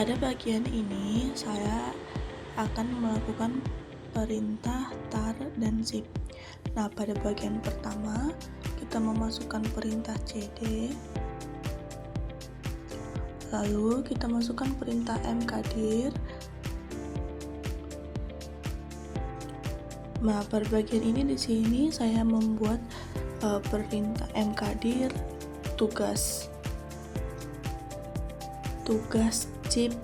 Pada bagian ini, saya akan melakukan perintah tar dan zip. Nah, pada bagian pertama, kita memasukkan perintah cd, lalu kita masukkan perintah mkdir. Nah, pada bagian ini di sini saya membuat perintah mkdir tugas zip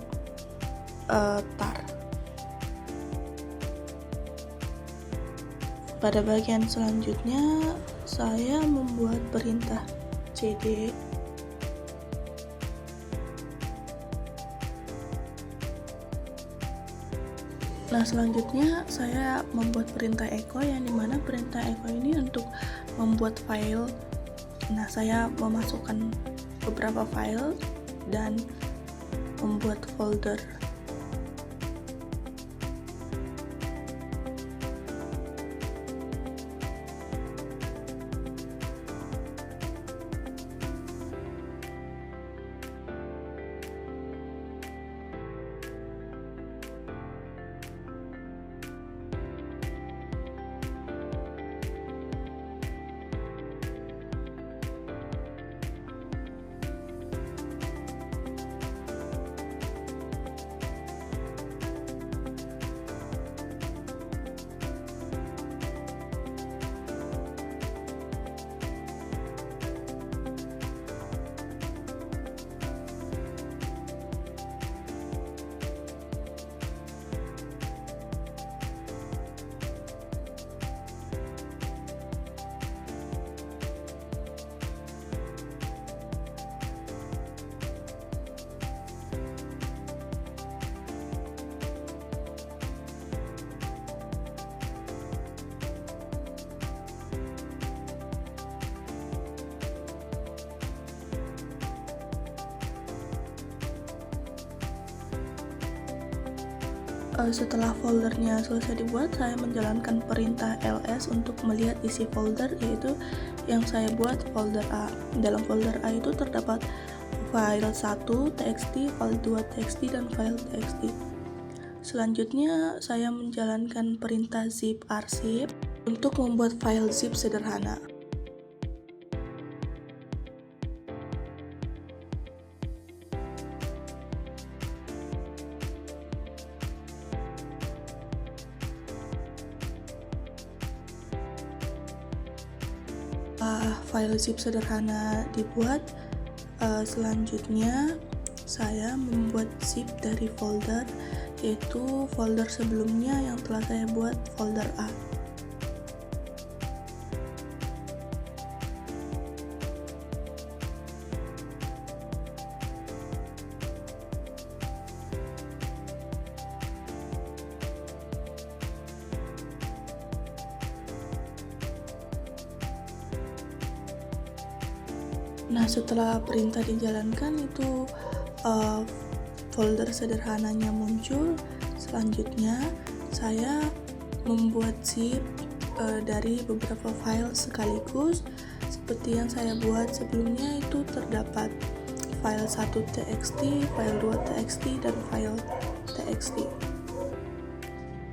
tar. Pada bagian selanjutnya saya membuat perintah cd, nah selanjutnya saya membuat perintah echo, yang dimana perintah echo ini untuk membuat file. Nah, saya memasukkan beberapa file dan membuat folder. Setelah foldernya selesai dibuat, saya menjalankan perintah ls untuk melihat isi folder, yaitu yang saya buat folder A. Dalam folder A itu terdapat file 1 txt, file 2 txt, dan file txt. Selanjutnya saya menjalankan perintah zip arsip untuk membuat file zip sederhana. File zip sederhana dibuat, selanjutnya saya membuat zip dari folder, yaitu folder sebelumnya yang telah saya buat, folder A. Nah, setelah perintah dijalankan itu folder sederhananya muncul. Selanjutnya saya membuat zip dari beberapa file sekaligus seperti yang saya buat sebelumnya. Itu terdapat file 1 txt, file 2 txt, dan file txt.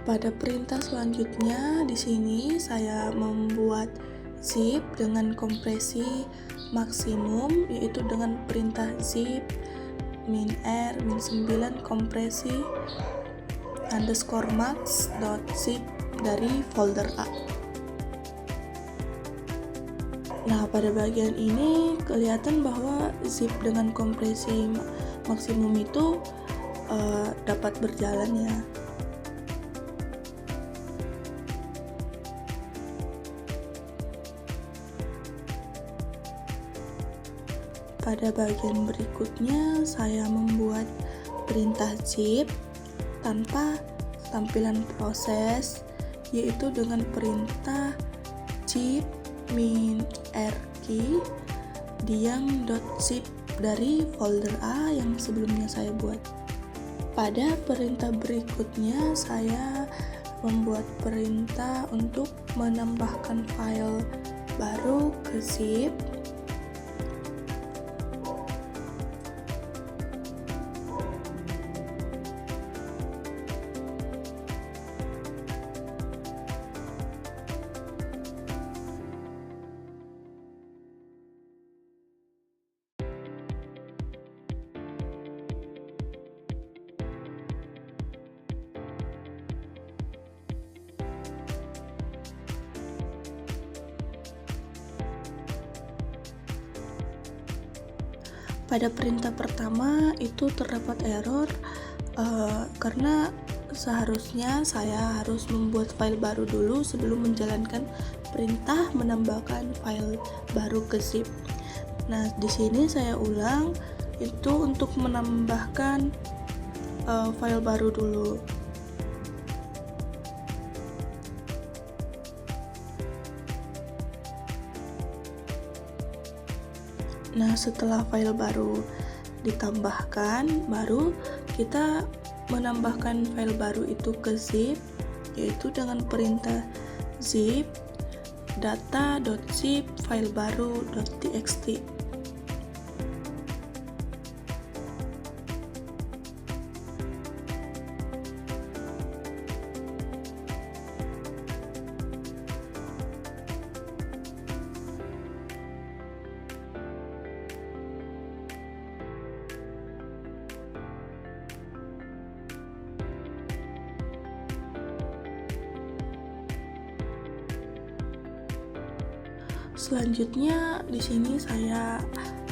Pada perintah selanjutnya di sini saya membuat zip dengan kompresi maksimum, yaitu dengan perintah zip -r -9 kompresi _max.zip dari folder A. Nah, pada bagian ini kelihatan bahwa zip dengan kompresi maksimum itu dapat berjalan ya. Pada bagian berikutnya saya membuat perintah zip tanpa tampilan proses, yaitu dengan perintah zip -rq diam.zip dari folder A yang sebelumnya saya buat. Pada perintah berikutnya saya membuat perintah untuk menambahkan file baru ke zip. Pada perintah pertama itu terdapat error karena seharusnya saya harus membuat file baru dulu sebelum menjalankan perintah menambahkan file baru ke zip. Nah, di sini saya ulang itu untuk menambahkan file baru dulu. Nah, setelah file baru ditambahkan, baru kita menambahkan file baru itu ke zip, yaitu dengan perintah zip data.zip file baru.txt. Selanjutnya di sini saya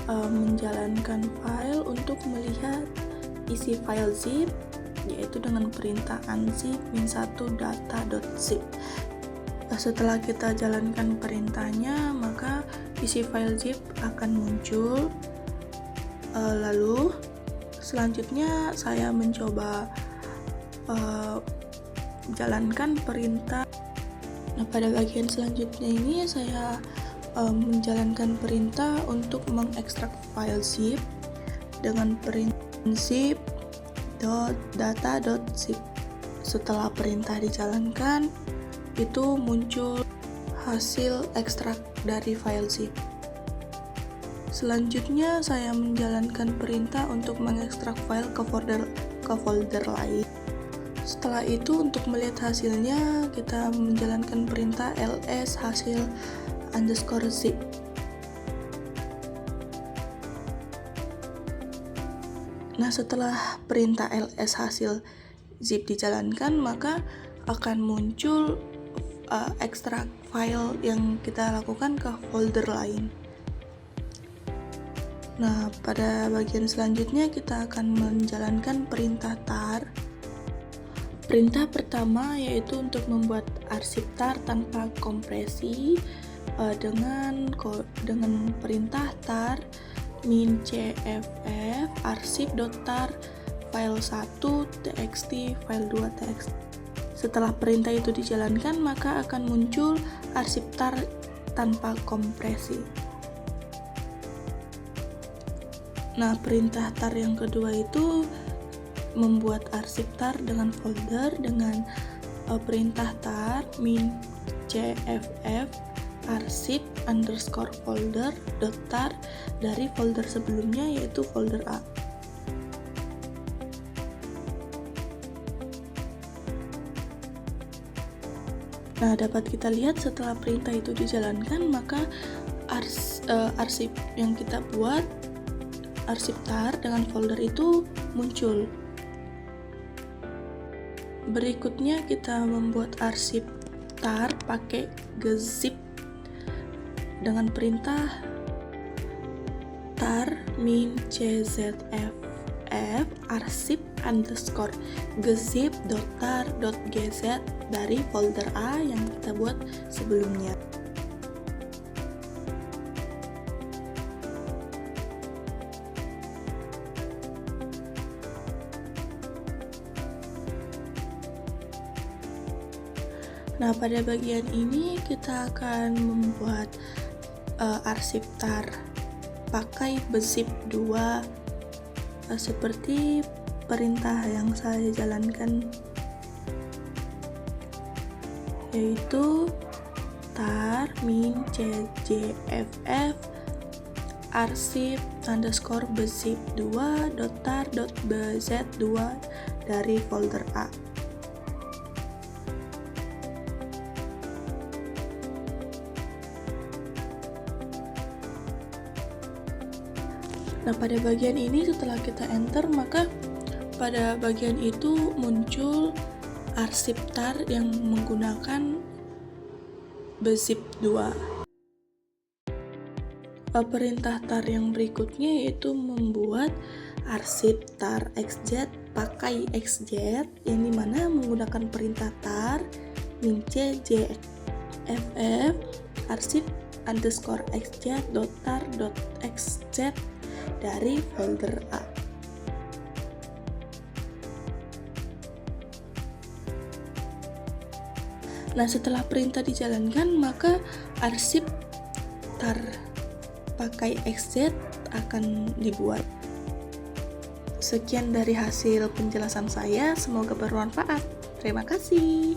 menjalankan file untuk melihat isi file zip, yaitu dengan perintah unzip min1 data.zip. Setelah kita jalankan perintahnya, maka isi file zip akan muncul. Lalu selanjutnya saya mencoba jalankan perintah. Nah, pada bagian selanjutnya ini saya menjalankan perintah untuk mengekstrak file zip dengan perintah zip.data.zip. Setelah perintah dijalankan, itu muncul hasil ekstrak dari file zip. Selanjutnya saya menjalankan perintah untuk mengekstrak file ke folder lain. Setelah itu, untuk melihat hasilnya kita menjalankan perintah ls hasil _zip. Nah, setelah perintah ls hasil zip dijalankan, maka akan muncul ekstrak file yang kita lakukan ke folder lain. Nah, pada bagian selanjutnya kita akan menjalankan perintah tar. Perintah pertama yaitu untuk membuat arsip tar tanpa kompresi dengan perintah tar min cff arsip.tar file 1 txt file 2 txt. Setelah perintah itu dijalankan, maka akan muncul arsip tar tanpa kompresi. Nah, perintah tar yang kedua itu membuat arsip tar dengan folder dengan perintah tar min cff arsip_folder.tar dari folder sebelumnya, yaitu folder A. Nah, dapat kita lihat setelah perintah itu dijalankan, maka arsip yang kita buat, arsip tar dengan folder itu muncul. Berikutnya kita membuat arsip tar pakai gzip dengan perintah tar min czff arsip_gzip.tar.gz dari folder A yang kita buat sebelumnya. Nah, pada bagian ini kita akan membuat arsip tar pakai bzip 2 seperti perintah yang saya jalankan, yaitu tar min cjff arsip_bzip 2.tar.bz2 dari folder A. Nah, pada bagian ini setelah kita enter, maka pada bagian itu muncul arsip tar yang menggunakan bzip 2. Perintah tar yang berikutnya yaitu membuat arsip tar xz pakai xz, yang dimana menggunakan perintah tar minc jff arsip underscore xz.tar.xz dari folder A. Nah, setelah perintah dijalankan, maka arsip tar pakai xz akan dibuat. Sekian dari hasil penjelasan saya, semoga bermanfaat. Terima kasih.